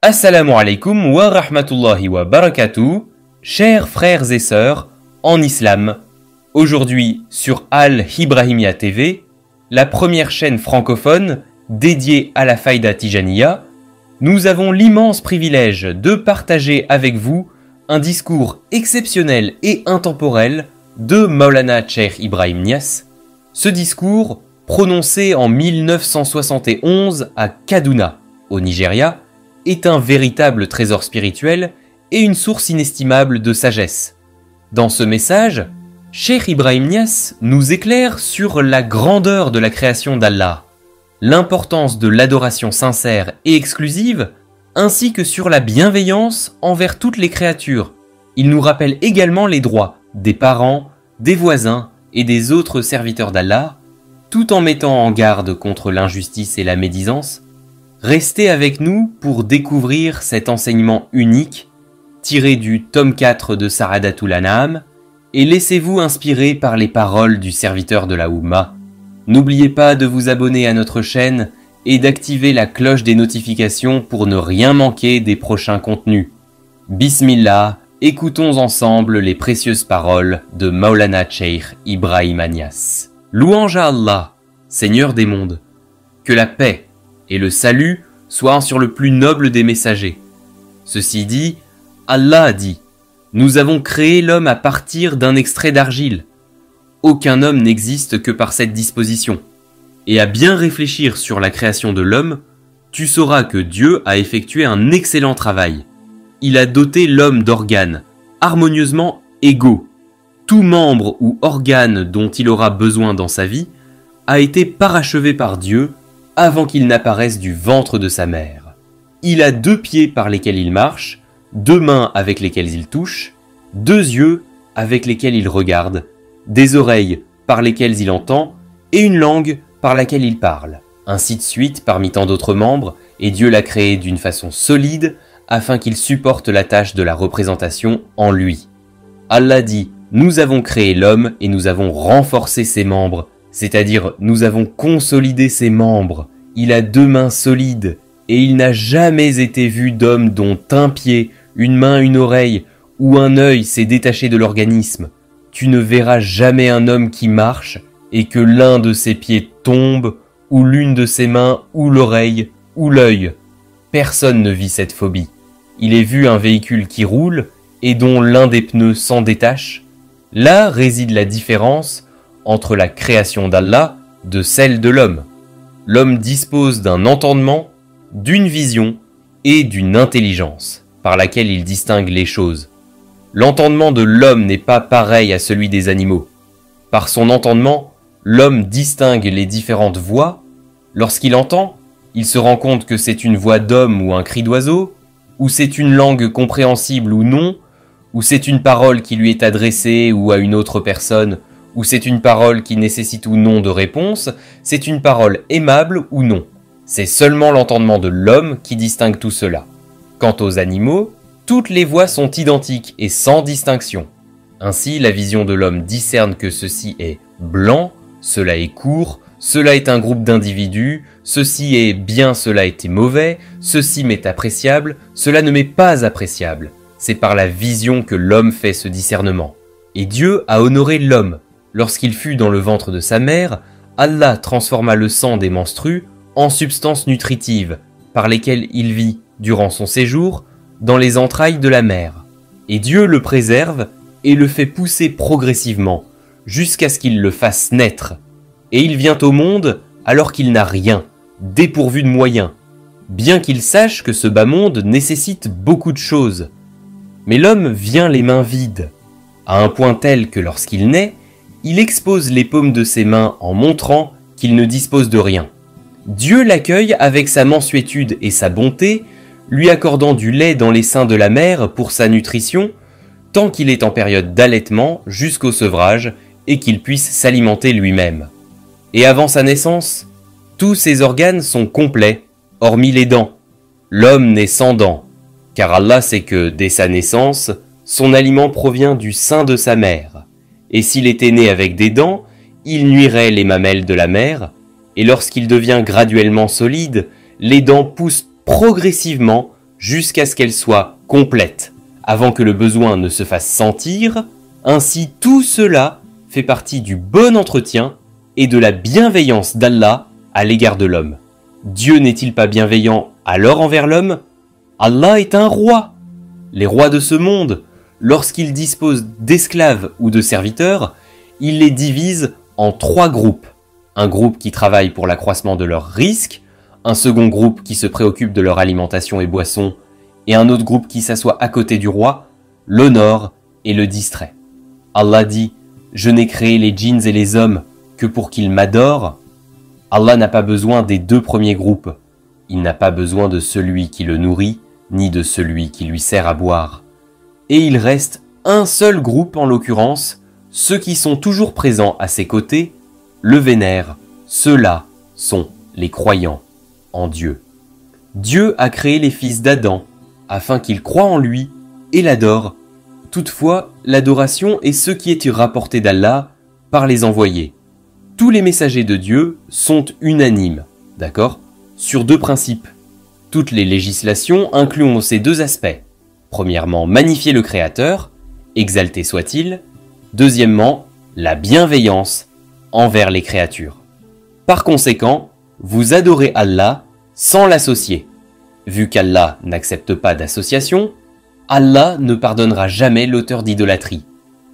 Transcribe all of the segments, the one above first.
Assalamu alaikum wa rahmatullahi wa barakatuh, chers frères et sœurs en islam. Aujourd'hui sur Al-Ibrahimia TV, la première chaîne francophone dédiée à la Faïda Tijaniya, nous avons l'immense privilège de partager avec vous un discours exceptionnel et intemporel de Maulana Cheikh Ibrahim Niass. Ce discours, prononcé en 1971 à Kaduna, au Nigeria, est un véritable trésor spirituel et une source inestimable de sagesse. Dans ce message, Cheikh Ibrahim Niass nous éclaire sur la grandeur de la création d'Allah, l'importance de l'adoration sincère et exclusive, ainsi que sur la bienveillance envers toutes les créatures. Il nous rappelle également les droits des parents, des voisins et des autres serviteurs d'Allah, tout en mettant en garde contre l'injustice et la médisance. Restez avec nous pour découvrir cet enseignement unique, tiré du tome 4 de Sa'adatul An'am, et laissez-vous inspirer par les paroles du serviteur de la Oumma. N'oubliez pas de vous abonner à notre chaîne et d'activer la cloche des notifications pour ne rien manquer des prochains contenus. Bismillah, écoutons ensemble les précieuses paroles de Maulana Cheikh Ibrahim Niass. Louange à Allah, Seigneur des mondes, que la paix et le salut soient sur le plus noble des messagers. Ceci dit, Allah a dit, « Nous avons créé l'homme à partir d'un extrait d'argile. Aucun homme n'existe que par cette disposition. Et à bien réfléchir sur la création de l'homme, tu sauras que Dieu a effectué un excellent travail. Il a doté l'homme d'organes, harmonieusement égaux. Tout membre ou organe dont il aura besoin dans sa vie a été parachevé par Dieu avant qu'il n'apparaisse du ventre de sa mère. Il a 2 pieds par lesquels il marche, 2 mains avec lesquelles il touche, 2 yeux avec lesquels il regarde, des oreilles par lesquelles il entend et une langue par laquelle il parle. Ainsi de suite parmi tant d'autres membres, et Dieu l'a créé d'une façon solide afin qu'il supporte la tâche de la représentation en lui. Allah dit, nous avons créé l'homme et nous avons renforcé ses membres, c'est-à-dire nous avons consolidé ses membres. Il a 2 mains solides et il n'a jamais été vu d'homme dont un pied, une main, une oreille ou un œil s'est détaché de l'organisme. Tu ne verras jamais un homme qui marche et que l'un de ses pieds tombe ou l'une de ses mains ou l'oreille ou l'œil. Personne ne vit cette phobie. Il est vu un véhicule qui roule et dont l'un des pneus s'en détache. Là réside la différence entre la création d'Allah de celle de l'homme. L'homme dispose d'un entendement, d'une vision et d'une intelligence par laquelle il distingue les choses. L'entendement de l'homme n'est pas pareil à celui des animaux. Par son entendement, l'homme distingue les différentes voix. Lorsqu'il entend, il se rend compte que c'est une voix d'homme ou un cri d'oiseau, ou c'est une langue compréhensible ou non, ou c'est une parole qui lui est adressée ou à une autre personne, ou c'est une parole qui nécessite ou non de réponse, c'est une parole aimable ou non. C'est seulement l'entendement de l'homme qui distingue tout cela. Quant aux animaux, toutes les voix sont identiques et sans distinction. Ainsi, la vision de l'homme discerne que ceci est blanc, cela est court, cela est un groupe d'individus, ceci est bien, cela est mauvais, ceci m'est appréciable, cela ne m'est pas appréciable. C'est par la vision que l'homme fait ce discernement. Et Dieu a honoré l'homme. Lorsqu'il fut dans le ventre de sa mère, Allah transforma le sang des menstrues en substances nutritives, par lesquelles il vit, durant son séjour, dans les entrailles de la mère. Et Dieu le préserve et le fait pousser progressivement, jusqu'à ce qu'il le fasse naître. Et il vient au monde alors qu'il n'a rien, dépourvu de moyens, bien qu'il sache que ce bas monde nécessite beaucoup de choses. Mais l'homme vient les mains vides, à un point tel que lorsqu'il naît, il expose les paumes de ses mains en montrant qu'il ne dispose de rien. Dieu l'accueille avec sa mansuétude et sa bonté, lui accordant du lait dans les seins de la mère pour sa nutrition, tant qu'il est en période d'allaitement jusqu'au sevrage et qu'il puisse s'alimenter lui-même. Et avant sa naissance, tous ses organes sont complets, hormis les dents. L'homme naît sans dents, car Allah sait que, dès sa naissance, son aliment provient du sein de sa mère. Et s'il était né avec des dents, il nuirait les mamelles de la mère, et lorsqu'il devient graduellement solide, les dents poussent progressivement jusqu'à ce qu'elle soit complète, avant que le besoin ne se fasse sentir. Ainsi tout cela fait partie du bon entretien et de la bienveillance d'Allah à l'égard de l'homme. Dieu n'est-il pas bienveillant alors envers l'homme? Allah est un roi. Les rois de ce monde, lorsqu'ils disposent d'esclaves ou de serviteurs, il les divise en 3 groupes. Un groupe qui travaille pour l'accroissement de leurs risques, un second groupe qui se préoccupe de leur alimentation et boisson, et un autre groupe qui s'assoit à côté du roi, l'honore et le distrait. Allah dit « Je n'ai créé les djinns et les hommes que pour qu'ils m'adorent ». Allah n'a pas besoin des 2 premiers groupes. Il n'a pas besoin de celui qui le nourrit, ni de celui qui lui sert à boire. Et il reste un seul groupe en l'occurrence, ceux qui sont toujours présents à ses côtés, le vénèrent. Ceux-là sont les croyants en Dieu. Dieu a créé les fils d'Adam afin qu'ils croient en lui et l'adorent. Toutefois, l'adoration est ce qui est rapporté d'Allah par les envoyés. Tous les messagers de Dieu sont unanimes, d'accord, sur 2 principes. Toutes les législations incluent ces 2 aspects. Premièrement, magnifier le Créateur, exalté soit-il. Deuxièmement, la bienveillance envers les créatures. Par conséquent, vous adorez Allah sans l'associer. Vu qu'Allah n'accepte pas d'association, Allah ne pardonnera jamais l'auteur d'idolâtrie.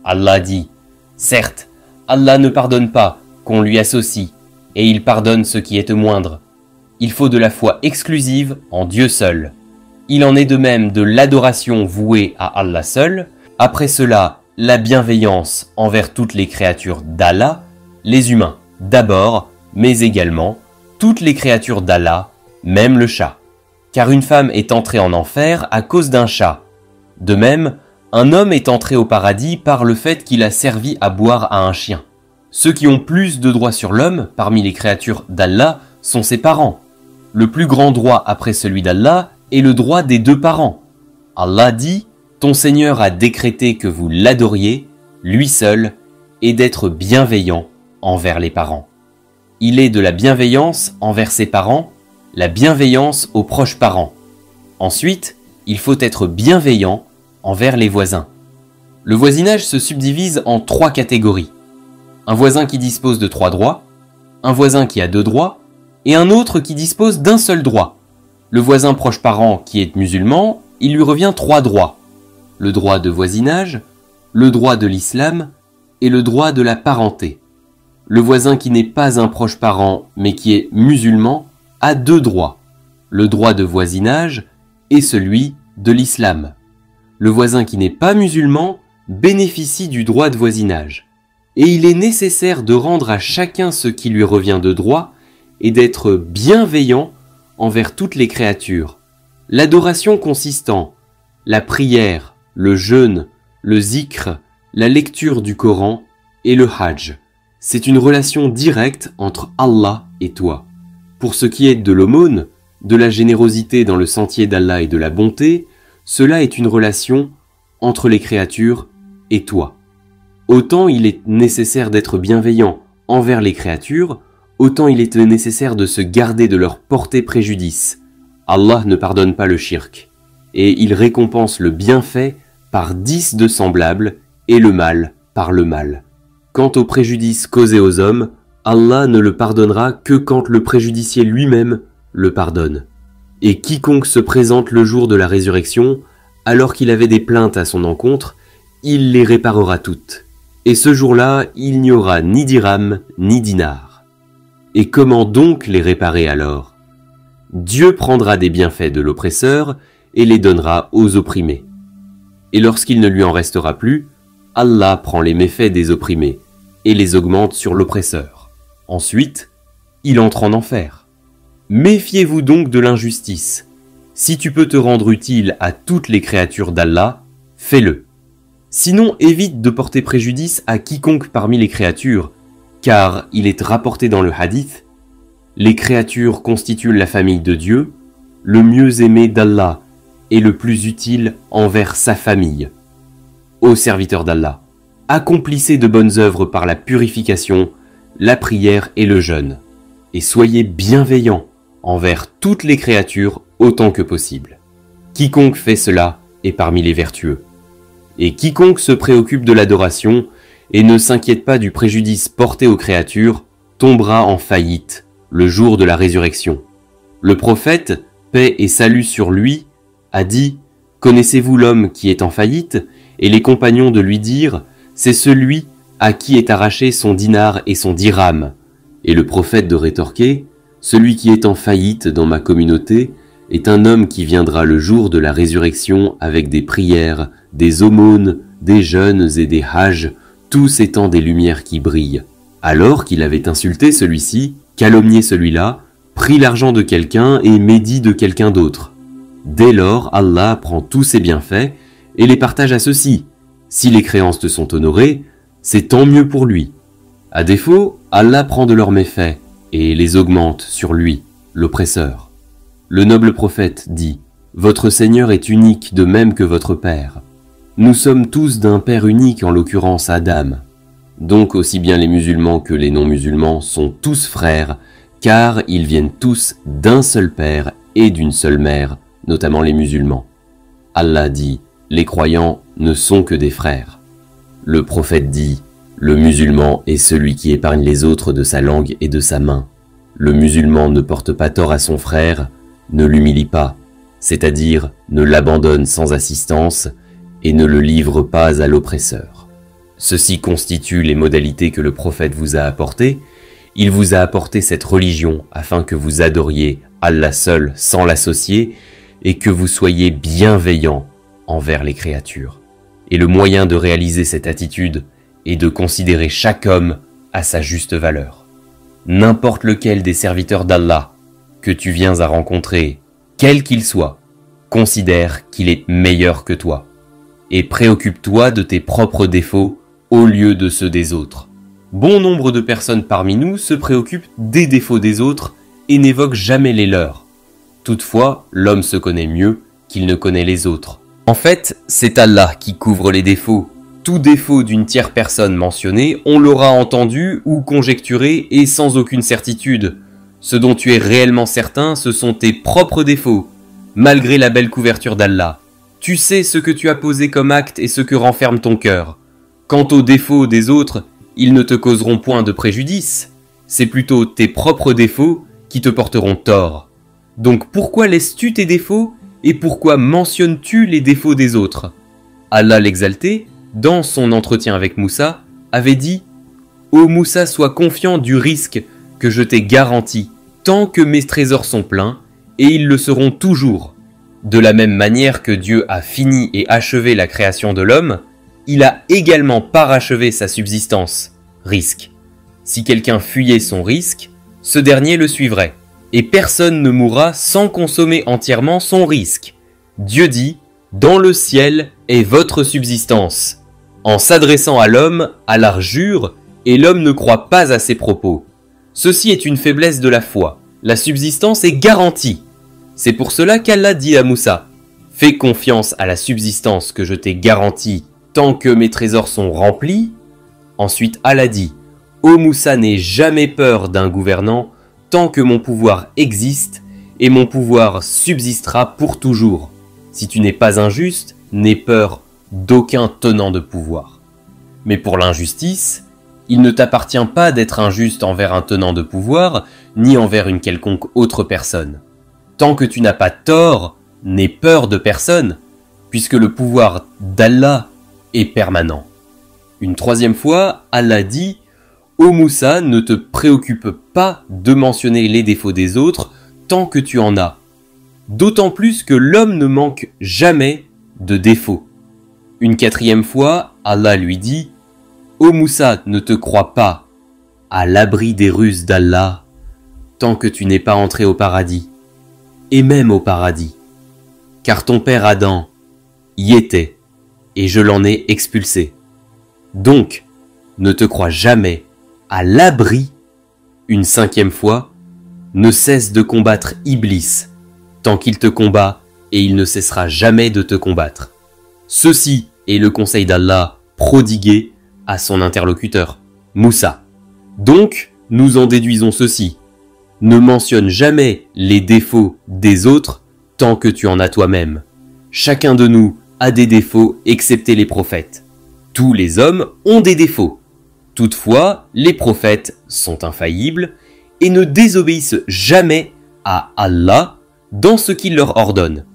Allah dit « Certes, Allah ne pardonne pas qu'on lui associe, et il pardonne ce qui est moindre. Il faut de la foi exclusive en Dieu seul. Il en est de même de l'adoration vouée à Allah seul. Après cela, la bienveillance envers toutes les créatures d'Allah, les humains d'abord, mais également toutes les créatures d'Allah, même le chat. Car une femme est entrée en enfer à cause d'un chat. De même, un homme est entré au paradis par le fait qu'il a servi à boire à un chien. Ceux qui ont plus de droits sur l'homme, parmi les créatures d'Allah, sont ses parents. Le plus grand droit après celui d'Allah est le droit des 2 parents. Allah dit « Ton Seigneur a décrété que vous l'adoriez, lui seul, et d'être bienveillant envers les parents. » Il est de la bienveillance envers ses parents, la bienveillance aux proches parents. Ensuite, il faut être bienveillant envers les voisins. Le voisinage se subdivise en 3 catégories. Un voisin qui dispose de 3 droits, un voisin qui a 2 droits, et un autre qui dispose d'un seul droit. Le voisin proche parent qui est musulman, il lui revient 3 droits. Le droit de voisinage, le droit de l'islam et le droit de la parenté. Le voisin qui n'est pas un proche parent mais qui est musulman a 2 droits. Le droit de voisinage et celui de l'islam. Le voisin qui n'est pas musulman bénéficie du droit de voisinage. Et il est nécessaire de rendre à chacun ce qui lui revient de droit et d'être bienveillant envers toutes les créatures. L'adoration consistant, la prière, le jeûne, le zikr, la lecture du Coran et le hajj. C'est une relation directe entre Allah et toi. Pour ce qui est de l'aumône, de la générosité dans le sentier d'Allah et de la bonté, cela est une relation entre les créatures et toi. Autant il est nécessaire d'être bienveillant envers les créatures, autant il est nécessaire de se garder de leur porter préjudice. Allah ne pardonne pas le shirk, et il récompense le bienfait par 10 de semblables et le mal par le mal. Quant au préjudice causé aux hommes, Allah ne le pardonnera que quand le préjudicié lui-même le pardonne. Et quiconque se présente le jour de la résurrection, alors qu'il avait des plaintes à son encontre, il les réparera toutes. Et ce jour-là, il n'y aura ni dirham, ni dinar. Et comment donc les réparer alors? Dieu prendra des bienfaits de l'oppresseur et les donnera aux opprimés. Et lorsqu'il ne lui en restera plus, Allah prend les méfaits des opprimés et les augmente sur l'oppresseur. Ensuite, il entre en enfer. Méfiez-vous donc de l'injustice. Si tu peux te rendre utile à toutes les créatures d'Allah, fais-le. Sinon, évite de porter préjudice à quiconque parmi les créatures, car il est rapporté dans le hadith, les créatures constituent la famille de Dieu, le mieux aimé d'Allah et le plus utile envers sa famille. Ô serviteurs d'Allah, accomplissez de bonnes œuvres par la purification, la prière et le jeûne, et soyez bienveillants envers toutes les créatures autant que possible. Quiconque fait cela est parmi les vertueux. Et quiconque se préoccupe de l'adoration et ne s'inquiète pas du préjudice porté aux créatures, tombera en faillite le jour de la résurrection. Le prophète, paix et salut sur lui, a dit « Connaissez-vous l'homme qui est en faillite ?» Et les compagnons de lui dirent « C'est celui à qui est arraché son dinar et son dirham. » Et le prophète de rétorquer « Celui qui est en faillite dans ma communauté est un homme qui viendra le jour de la résurrection avec des prières, des aumônes, des jeûnes et des hajj, tous étant des lumières qui brillent. » Alors qu'il avait insulté celui-ci, calomnié celui-là, pris l'argent de quelqu'un et médit de quelqu'un d'autre. Dès lors, Allah prend tous ses bienfaits et les partage à ceux-ci. Si les créances te sont honorées, c'est tant mieux pour lui. À défaut, Allah prend de leurs méfaits et les augmente sur lui, l'oppresseur. Le noble prophète dit « Votre Seigneur est unique de même que votre Père. Nous sommes tous d'un Père unique, en l'occurrence Adam. Donc aussi bien les musulmans que les non-musulmans sont tous frères, car ils viennent tous d'un seul Père et d'une seule mère, notamment les musulmans. Allah dit « Les croyants ne sont que des frères. » Le prophète dit « Le musulman est celui qui épargne les autres de sa langue et de sa main. Le musulman ne porte pas tort à son frère, ne l'humilie pas, c'est-à-dire ne l'abandonne sans assistance et ne le livre pas à l'oppresseur. Ceci constitue les modalités que le prophète vous a apportées. Il vous a apporté cette religion afin que vous adoriez Allah seul sans l'associer et que vous soyez bienveillants envers les créatures. Et le moyen de réaliser cette attitude est de considérer chaque homme à sa juste valeur. N'importe lequel des serviteurs d'Allah que tu viens à rencontrer, quel qu'il soit, considère qu'il est meilleur que toi. Et préoccupe-toi de tes propres défauts au lieu de ceux des autres. Bon nombre de personnes parmi nous se préoccupent des défauts des autres et n'évoquent jamais les leurs. Toutefois, l'homme se connaît mieux qu'il ne connaît les autres. En fait, c'est Allah qui couvre les défauts. Tout défaut d'une tierce personne mentionnée, on l'aura entendu ou conjecturé et sans aucune certitude. Ce dont tu es réellement certain, ce sont tes propres défauts, malgré la belle couverture d'Allah. Tu sais ce que tu as posé comme acte et ce que renferme ton cœur. Quant aux défauts des autres, ils ne te causeront point de préjudice. C'est plutôt tes propres défauts qui te porteront tort. Donc pourquoi laisses-tu tes défauts et pourquoi mentionnes-tu les défauts des autres? Allah l'exalté, dans son entretien avec Moussa, avait dit « Ô Moussa, sois confiant du risque que je t'ai garanti, tant que mes trésors sont pleins, et ils le seront toujours. De la même manière que Dieu a fini et achevé la création de l'homme, il a également parachevé sa subsistance, risque. Si quelqu'un fuyait son risque, ce dernier le suivrait, et personne ne mourra sans consommer entièrement son risque. Dieu dit « Dans le ciel est votre subsistance ». En s'adressant à l'homme, Allah jure, et l'homme ne croit pas à ses propos. Ceci est une faiblesse de la foi. La subsistance est garantie. C'est pour cela qu'Allah dit à Moussa « Fais confiance à la subsistance que je t'ai garantie tant que mes trésors sont remplis. » Ensuite Allah dit « Ô Moussa, n'aie jamais peur d'un gouvernant tant que mon pouvoir existe et mon pouvoir subsistera pour toujours. Si tu n'es pas injuste, n'aie peur d'aucun tenant de pouvoir. Mais pour l'injustice, il ne t'appartient pas d'être injuste envers un tenant de pouvoir, ni envers une quelconque autre personne. Tant que tu n'as pas tort, n'aie peur de personne, puisque le pouvoir d'Allah est permanent. Une troisième fois, Allah dit « Ô Moussa, ne te préoccupe pas de mentionner les défauts des autres tant que tu en as. D'autant plus que l'homme ne manque jamais de défauts. » Une quatrième fois, Allah lui dit « Ô Moussa, ne te crois pas à l'abri des ruses d'Allah tant que tu n'es pas entré au paradis, et même au paradis, car ton père Adam y était, et je l'en ai expulsé. Donc, ne te crois jamais à l'abri. » Une cinquième fois, ne cesse de combattre Iblis tant qu'il te combat, et il ne cessera jamais de te combattre. Ceci est le conseil d'Allah prodigué à son interlocuteur, Moussa. Donc, nous en déduisons ceci. Ne mentionne jamais les défauts des autres tant que tu en as toi-même. Chacun de nous a des défauts excepté les prophètes. Tous les hommes ont des défauts. Toutefois, les prophètes sont infaillibles et ne désobéissent jamais à Allah dans ce qu'il leur ordonne.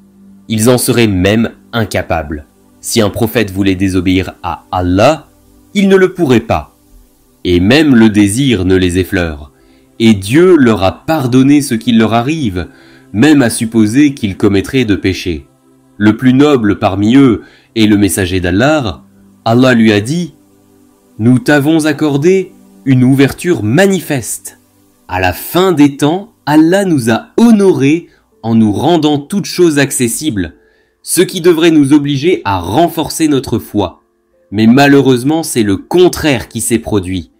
Ils en seraient même incapables. Si un prophète voulait désobéir à Allah, il ne le pourrait pas. Et même le désir ne les effleure. Et Dieu leur a pardonné ce qu'il leur arrive, même à supposer qu'ils commettraient de péchés. Le plus noble parmi eux est le messager d'Allah. Allah lui a dit « Nous t'avons accordé une ouverture manifeste. À la fin des temps, Allah nous a honorés en nous rendant toutes choses accessibles, ce qui devrait nous obliger à renforcer notre foi. Mais malheureusement, c'est le contraire qui s'est produit.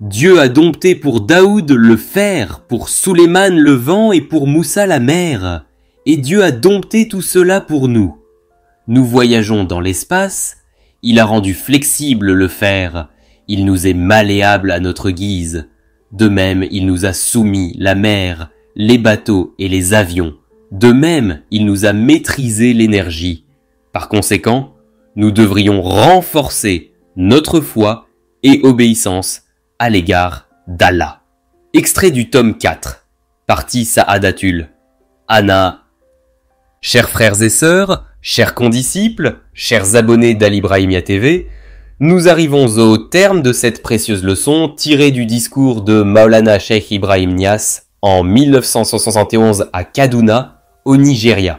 Dieu a dompté pour Daoud le fer, pour Sulayman le vent et pour Moussa la mer. Et Dieu a dompté tout cela pour nous. Nous voyageons dans l'espace, il a rendu flexible le fer, il nous est malléable à notre guise. De même, il nous a soumis la mer, les bateaux et les avions. De même, il nous a maîtrisé l'énergie. Par conséquent, nous devrions renforcer notre foi et obéissance à l'égard d'Allah. Extrait du tome 4, partie Sa'adatul. Anna. Chers frères et sœurs, chers condisciples, chers abonnés d'Al Ibrahimia TV, nous arrivons au terme de cette précieuse leçon tirée du discours de Maulana Cheikh Ibrahim Niass en 1971 à Kaduna, au Nigeria.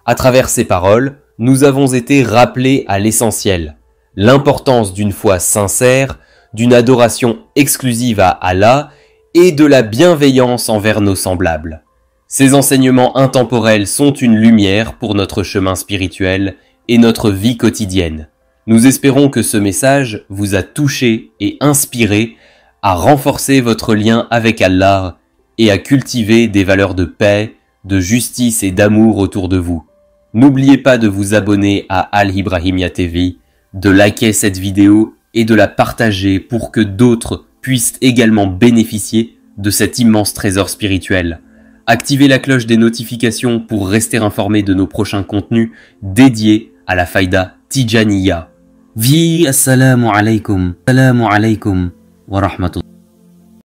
À travers ces paroles, nous avons été rappelés à l'essentiel, l'importance d'une foi sincère, d'une adoration exclusive à Allah et de la bienveillance envers nos semblables. Ces enseignements intemporels sont une lumière pour notre chemin spirituel et notre vie quotidienne. Nous espérons que ce message vous a touché et inspiré à renforcer votre lien avec Allah et à cultiver des valeurs de paix, de justice et d'amour autour de vous. N'oubliez pas de vous abonner à Al Ibrahimia TV, de liker cette vidéo et de la partager pour que d'autres puissent également bénéficier de cet immense trésor spirituel. Activez la cloche des notifications pour rester informé de nos prochains contenus dédiés à la faïda Tijaniya. Assalamu alaikum wa rahmatullah.